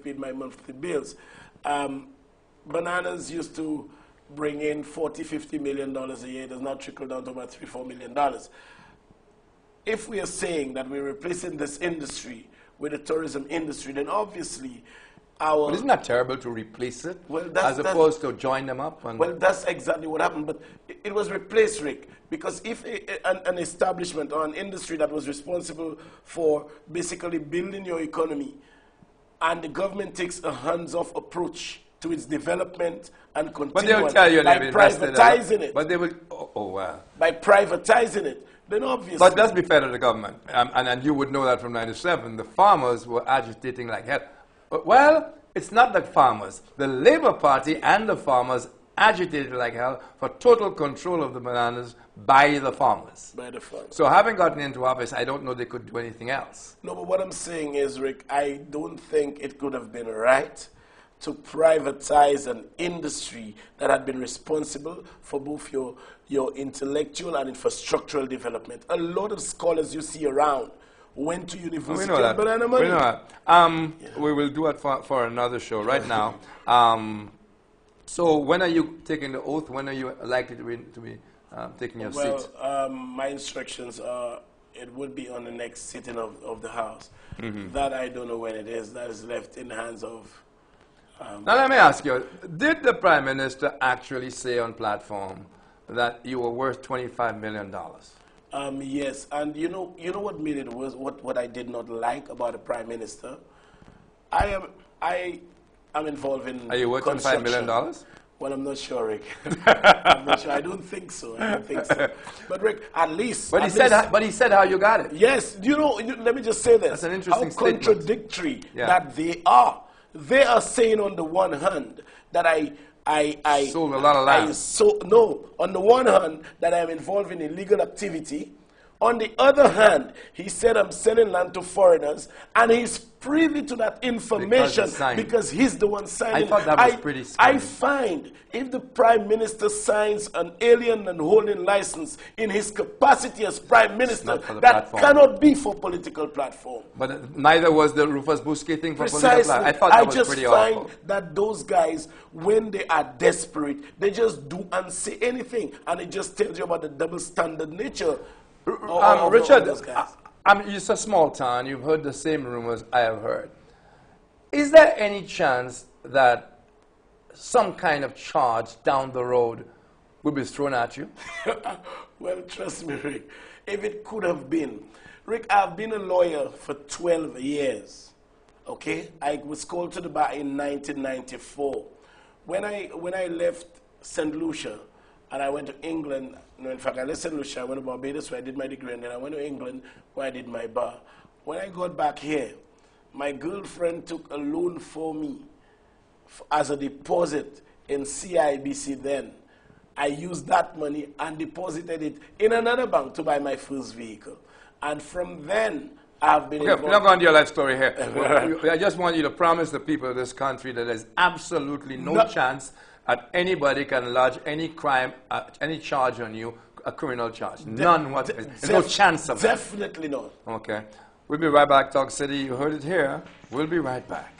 paid my monthly bills. Bananas used to bring in $40–50 million a year. It does now trickle down to about $3–4 million. If we are saying that we're replacing this industry with the tourism industry, then obviously our... But isn't that terrible to replace it, as opposed to join them up? And well, that's exactly what happened. But it was replaced, Rick, because if an establishment or an industry that was responsible for basically building your economy, and the government takes a hands-off approach to its development and continuing they'll tell you by they've invested privatizing it. But they will, oh wow. By privatizing it, then obviously... But let's be fair to the government, and you would know that from '97, the farmers were agitating like hell. Well, it's not the farmers. The Labour Party and the farmers agitated like hell for total control of the bananas by the farmers. By the farmers. So having gotten into office, I don't know they could do anything else. No, but what I'm saying is, Rick, I don't think it could have been right to privatize an industry that had been responsible for both your intellectual and infrastructural development. A lot of scholars you see around went to university on banana money. We know that. We will do it for another show right now. So when are you taking the oath? When are you likely to be taking your seat? Well, my instructions are it would be on the next sitting of the House. That I don't know when it is. That is left in the hands of... now let me ask you, did the Prime Minister actually say on platform that you were worth $25 million? Yes, and you know what made it worse, what I did not like about the Prime Minister? I am involved in Are you worth $25 million? Well, I'm not sure, Rick. I'm not sure. I don't think so. I don't think so. But Rick, at least... But he said how you got it. Yes. Let me just say this. That's an interesting statement. How contradictory that they are. They are saying on the one hand that I sold a lot of land. No, on the one hand, that I am involved in illegal activity. On the other hand, he said I'm selling land to foreigners, and he's privy to that information because he's the one signing. I thought that was pretty scary. I find if the Prime Minister signs an alien and holding license in his capacity as Prime Minister, that cannot be for political platform. But neither was the Rufus Busquets thing for political platform. I thought that was pretty awful. I just find that those guys, when they are desperate, they just do and say anything, and it just tells you about the double standard nature. Richard, it's a small town. You've heard the same rumors I have heard. Is there any chance that some kind of charge down the road will be thrown at you? Well, trust me, Rick. If it could have been. Rick, I've been a lawyer for 12 years. Okay? I was called to the bar in 1994. When I left St. Lucia, and I went to England. No, in fact, I left St. Lucia. I went to Barbados where I did my degree, and then I went to England where I did my bar. When I got back here, my girlfriend took a loan for me as a deposit in CIBC then. I used that money and deposited it in another bank to buy my first vehicle. And from then, I've been involved. We're not going to your life story here. I just want you to promise the people of this country that there's absolutely no chance that anybody can lodge any crime, any charge on you, a criminal charge. None whatsoever. There's no chance of that. Definitely not. Okay. We'll be right back, Talk City. You heard it here. We'll be right back.